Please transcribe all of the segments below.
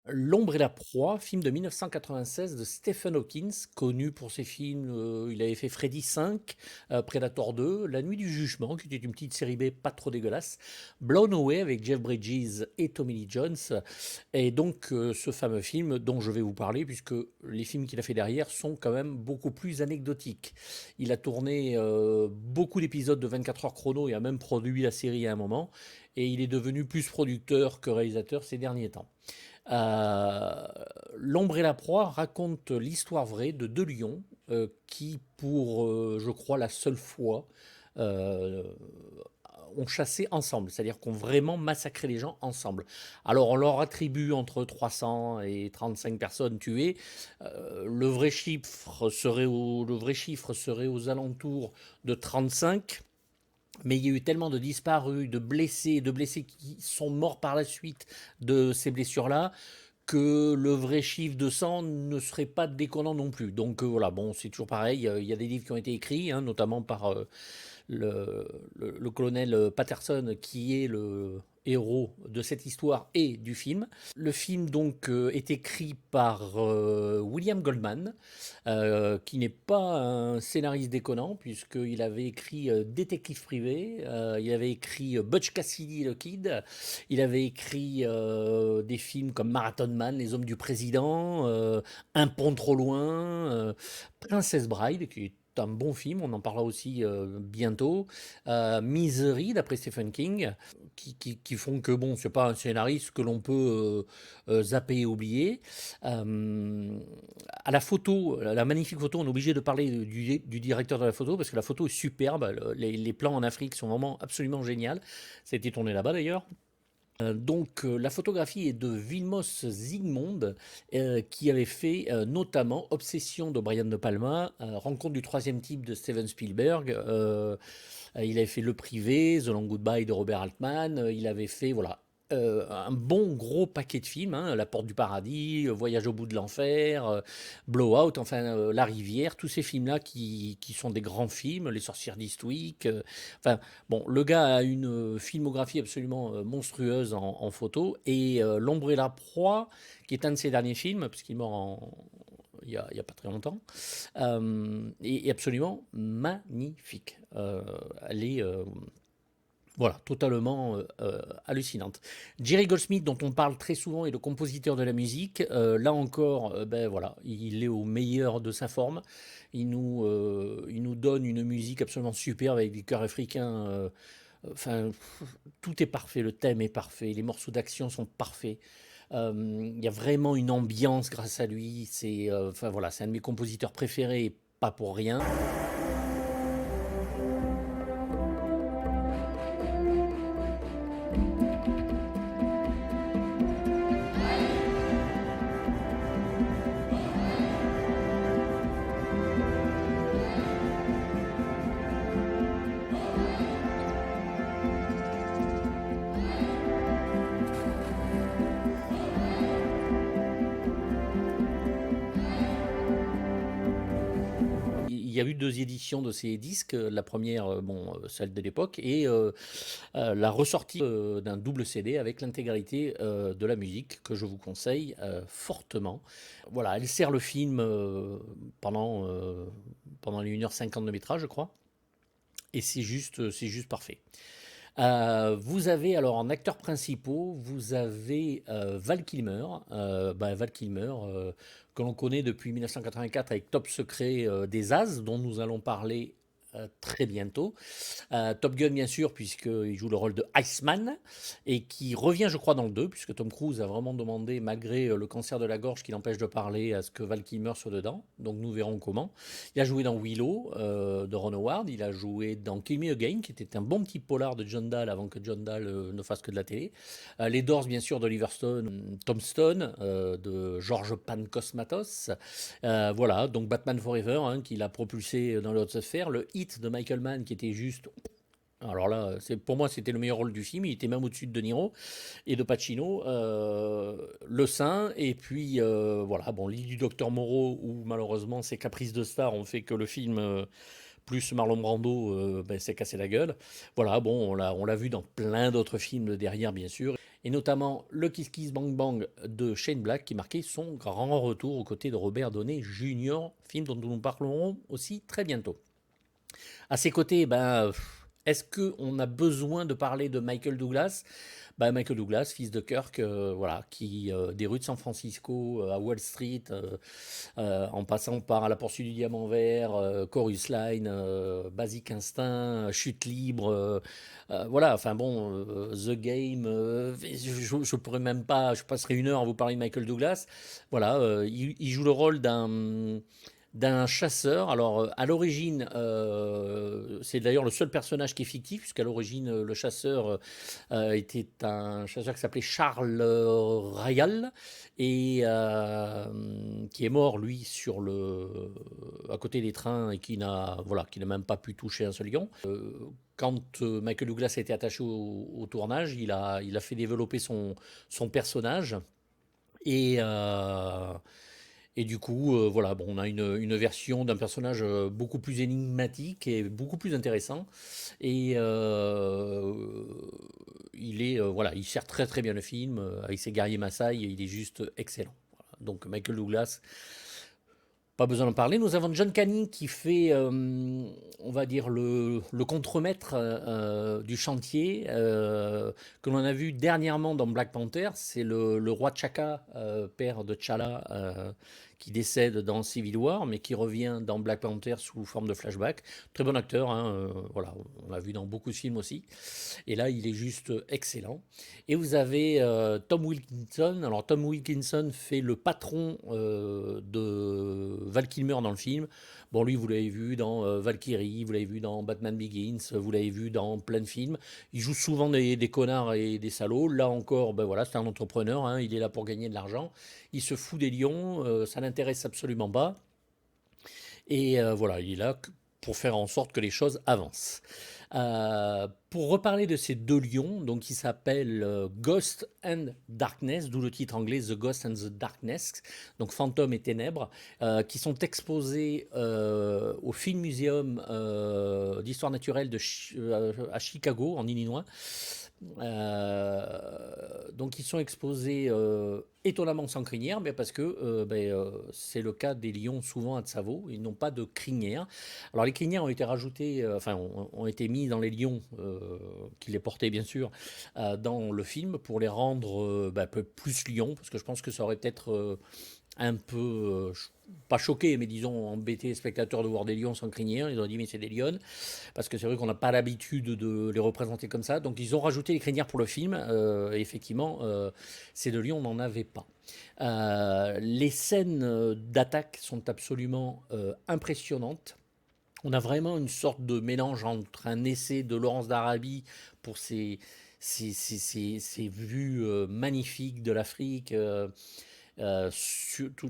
L'ombre et la proie, film de 1996 de Stephen Hawking, connu pour ses films, il avait fait Freddy 5, Predator 2, La Nuit du Jugement, qui était une petite série B pas trop dégueulasse, Blown Away avec Jeff Bridges et Tommy Lee Jones, et donc ce fameux film dont je vais vous parler, puisque les films qu'il a fait derrière sont quand même beaucoup plus anecdotiques. Il a tourné beaucoup d'épisodes de 24 heures chrono et a même produit la série à un moment, et il est devenu plus producteur que réalisateur ces derniers temps. Euh, L'ombre et la proie raconte l'histoire vraie de deux lions qui, pour, je crois, la seule fois, euh, ont chassé ensemble, c'est-à-dire qu'on vraiment massacré les gens ensemble. Alors on leur attribue entre 300 et 35 personnes tuées. Le vrai chiffre serait aux alentours de 35. Mais il y a eu tellement de disparus, de blessés qui sont morts par la suite de ces blessures-là, que le vrai chiffre de 100 ne serait pas déconnant non plus. Donc voilà, bon, c'est toujours pareil. Il y a des livres qui ont été écrits, hein, notamment par le colonel Patterson, qui est le héros de cette histoire et du film. Le film donc est écrit par William Goldman, qui n'est pas un scénariste déconnant, puisqu'il avait écrit Détective privé, il avait écrit Butch Cassidy le Kid, il avait écrit des films comme Marathon Man, Les Hommes du Président, Un pont trop loin, Princess Bride, qui est un bon film, on en parlera aussi bientôt. Misery, d'après Stephen King, qui font que, bon, c'est pas un scénariste que l'on peut zapper et oublier. Euh, à la photo, la magnifique photo, on est obligé de parler du directeur de la photo, parce que la photo est superbe. Les plans en Afrique sont vraiment absolument géniaux. Ça a été tourné là-bas d'ailleurs. La photographie est de Vilmos Zsigmond, qui avait fait notamment Obsession de Brian De Palma, Rencontre du troisième type de Steven Spielberg, il avait fait Le Privé, The Long Goodbye de Robert Altman, il avait fait voilà, un bon gros paquet de films, hein, La Porte du Paradis, Voyage au bout de l'enfer, Blowout, enfin La Rivière, tous ces films-là qui sont des grands films, Les Sorcières d'Eastwick, enfin bon, le gars a une filmographie absolument monstrueuse en photo, et L'ombre et la proie, qui est un de ses derniers films, puisqu'il est mort il y a pas très longtemps, est absolument magnifique. Elle est voilà, totalement hallucinante. Jerry Goldsmith, dont on parle très souvent, est le compositeur de la musique. Là encore, ben voilà, il est au meilleur de sa forme. Il nous donne une musique absolument superbe avec des chœurs africains. Enfin, tout est parfait, le thème est parfait, les morceaux d'action sont parfaits. Il y a vraiment une ambiance grâce à lui. Enfin voilà, c'est un de mes compositeurs préférés, et pas pour rien. Il y a eu deux éditions de ces disques. La première, bon, celle de l'époque, et la ressortie d'un double CD avec l'intégralité de la musique, que je vous conseille fortement. Voilà, elle sert le film pendant les 1h50 de métrage, je crois, et c'est juste parfait. Vous avez alors en acteurs principaux, vous avez Val Kilmer, Val Kilmer, que l'on connaît depuis 1984 avec Top Secret des As, dont nous allons parler très bientôt. Top Gun, bien sûr, puisqu'il joue le rôle de Iceman, et qui revient, je crois, dans le 2, puisque Tom Cruise a vraiment demandé, malgré le cancer de la gorge qui l'empêche de parler, à ce que Val Kilmer soit dedans. Donc nous verrons comment. Il a joué dans Willow de Ron Howard, il a joué dans Kill Me Again, qui était un bon petit polar de John Dahl avant que John Dahl ne fasse que de la télé. Les Doors, bien sûr, d'Oliver Stone, Tom Stone, de George Pancosmatos. Voilà, donc Batman Forever, hein, qui l'a propulsé dans les hautes sphères. Le Hit de Michael Mann, qui était juste, alors là, pour moi, c'était le meilleur rôle du film. Il était même au-dessus de De Niro et de Pacino. Le Saint, et puis voilà, bon, l'île du docteur Moreau, où malheureusement ses caprices de star ont fait que le film, plus Marlon Brando, s'est cassé la gueule. Voilà, bon, on l'a vu dans plein d'autres films derrière, bien sûr. et notamment le Kiss Kiss Bang Bang de Shane Black qui marquait son grand retour aux côtés de Robert Downey Jr., film dont nous parlerons aussi très bientôt. À ses côtés, est-ce qu'on a besoin de parler de Michael Douglas? Michael Douglas, fils de Kirk, voilà, qui des rues de San Francisco à Wall Street, en passant par La poursuite du diamant vert, Chorus Line, Basic Instinct, Chute libre, voilà, enfin bon, The Game, je pourrais même pas, je passerai une heure à vous parler de Michael Douglas. Voilà, il joue le rôle d'un chasseur. Alors, à l'origine, c'est d'ailleurs le seul personnage qui est fictif, puisqu'à l'origine, le chasseur était un chasseur qui s'appelait Charles Rayal, et qui est mort, lui, à côté des trains, et qui n'a même pas pu toucher un seul lion. Quand Michael Douglas a été attaché au tournage, il a fait développer son personnage. Et, euh, et du coup, voilà, bon, on a une version d'un personnage beaucoup plus énigmatique et beaucoup plus intéressant. Et voilà, il sert très très bien le film avec ses guerriers Maasai, il est juste excellent. Voilà. Donc Michael Douglas, pas besoin d'en parler. Nous avons John Canning qui fait, on va dire, le contremaître du chantier, que l'on a vu dernièrement dans Black Panther. C'est le roi T'Chaka, père de T'Challa, qui décède dans Civil War, mais qui revient dans Black Panther sous forme de flashback. Très bon acteur, hein, voilà, on l'a vu dans beaucoup de films aussi. Et là, il est juste excellent. Et vous avez Tom Wilkinson. Alors, Tom Wilkinson fait le patron de Val Kilmer dans le film. Bon, lui, vous l'avez vu dans Valkyrie, vous l'avez vu dans Batman Begins, vous l'avez vu dans plein de films. Il joue souvent des connards et des salauds. Là encore, ben voilà, c'est un entrepreneur, hein, il est là pour gagner de l'argent. Il se fout des lions, ça n'intéresse absolument pas. Et voilà, il est là pour faire en sorte que les choses avancent. Pour reparler de ces deux lions, donc qui s'appellent Ghost and Darkness, d'où le titre anglais The Ghost and the Darkness, donc fantômes et ténèbres, qui sont exposés au Film Museum d'histoire naturelle à Chicago, en Illinois. Donc ils sont exposés étonnamment sans crinière, mais parce que c'est le cas des lions souvent à Tsavo, ils n'ont pas de crinière. Alors les crinières ont été rajoutées, ont été mis dans les lions qui les portaient bien sûr dans le film pour les rendre un peu plus lions, parce que je pense que ça aurait peut-être un peu, pas choqué, mais disons embêté les spectateurs de voir des lions sans crinière. Ils ont dit mais c'est des lions, parce que c'est vrai qu'on n'a pas l'habitude de les représenter comme ça. Donc ils ont rajouté les crinières pour le film, et effectivement, ces deux lions n'en avaient pas. Les scènes d'attaque sont absolument impressionnantes. On a vraiment une sorte de mélange entre un essai de Laurence d'Arabie pour ces vues magnifiques de l'Afrique,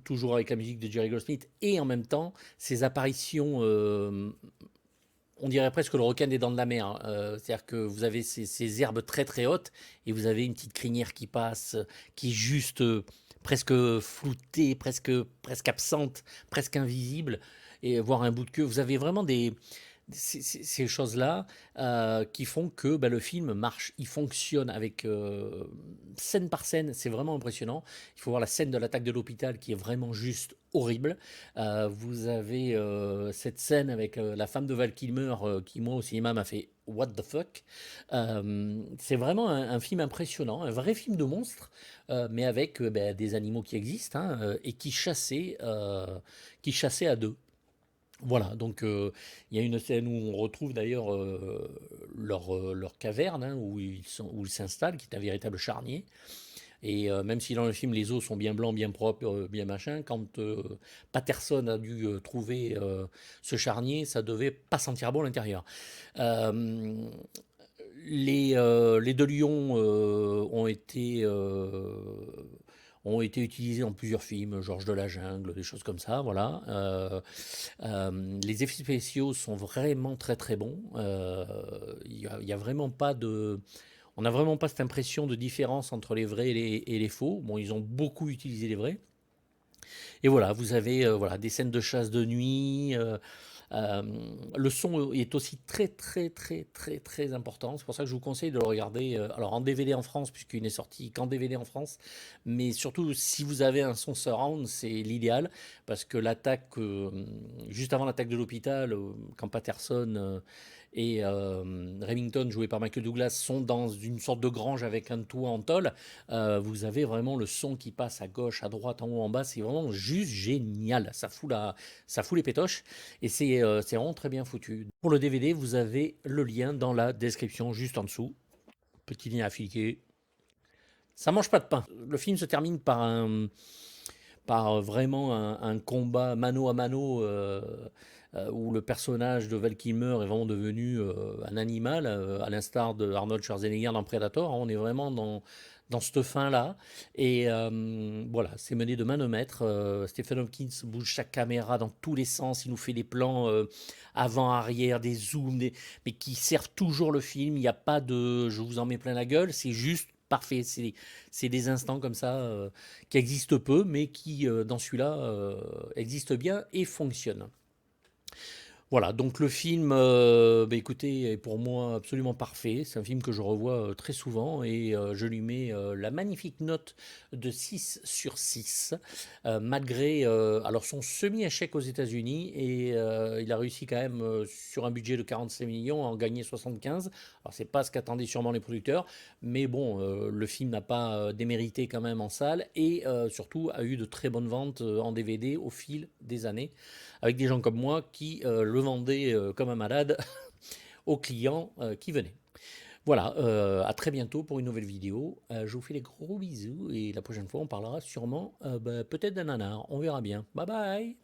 toujours avec la musique de Jerry Goldsmith, et en même temps ces apparitions, on dirait presque le requin des dents de la mer, hein. C'est-à-dire que vous avez ces herbes très très hautes et vous avez une petite crinière qui passe, qui est juste presque floutée, presque absente, presque invisible, et voir un bout de queue. Vous avez vraiment ces choses-là qui font que le film marche, il fonctionne avec scène par scène, c'est vraiment impressionnant. Il faut voir la scène de l'attaque de l'hôpital qui est vraiment juste horrible. Vous avez cette scène avec la femme de Val Kilmer qui, moi, au cinéma, m'a fait What the fuck. C'est vraiment un film impressionnant, un vrai film de monstre, mais avec des animaux qui existent, hein, et qui chassaient à deux. Voilà, donc il y a une scène où on retrouve d'ailleurs leur caverne, hein, où ils s'installent, qui est un véritable charnier. Et même si dans le film les os sont bien blancs, bien propres, bien machin, quand Patterson a dû trouver ce charnier, ça devait pas sentir bon à l'intérieur. Euh, les deux lions ont été utilisés dans plusieurs films, Georges de la Jungle, des choses comme ça, voilà. Les effets spéciaux sont vraiment très très bons. Y a vraiment pas de, on n'a vraiment pas cette impression de différence entre les vrais et les faux. Bon, ils ont beaucoup utilisé les vrais. Et voilà, vous avez voilà, des scènes de chasse de nuit, Euh, le son est aussi très très très très très important. C'est pour ça que je vous conseille de le regarder. Alors en DVD en France, puisqu'il n'est sorti qu'en DVD en France, mais surtout si vous avez un son surround, c'est l'idéal parce que l'attaque, juste avant l'attaque de l'hôpital, quand Patterson et Remington, joué par Michael Douglas, sont dans une sorte de grange avec un toit en tôle, vous avez vraiment le son qui passe à gauche, à droite, en haut, en bas. C'est vraiment juste génial. Ça fout les pétoches. Et c'est vraiment très bien foutu. Pour le DVD, vous avez le lien dans la description juste en dessous. Petit lien à cliquer. Ça mange pas de pain. Le film se termine par vraiment un combat mano à mano où le personnage de Val Kilmer est vraiment devenu un animal, à l'instar de Arnold Schwarzenegger dans Predator. On est vraiment dans cette fin-là. Et voilà, c'est mené de main de maître. Stephen Hopkins bouge sa caméra dans tous les sens. Il nous fait des plans avant-arrière, des zooms, mais qui servent toujours le film. Il n'y a pas de je vous en mets plein la gueule. C'est juste parfait. C'est des instants comme ça qui existent peu, mais qui, dans celui-là, existent bien et fonctionnent. Voilà, donc le film, bah, écoutez, est pour moi absolument parfait. C'est un film que je revois très souvent et je lui mets la magnifique note de 6 sur 6, malgré alors son semi-échec aux États-Unis et il a réussi quand même sur un budget de 45 millions à en gagner 75. Alors c'est pas ce qu'attendaient sûrement les producteurs, mais bon, le film n'a pas démérité quand même en salle et surtout a eu de très bonnes ventes en DVD au fil des années avec des gens comme moi qui le vendaient comme un malade aux clients qui venaient. Voilà, à très bientôt pour une nouvelle vidéo. Je vous fais des gros bisous et la prochaine fois on parlera sûrement peut-être d'un nanar. On verra bien. Bye bye.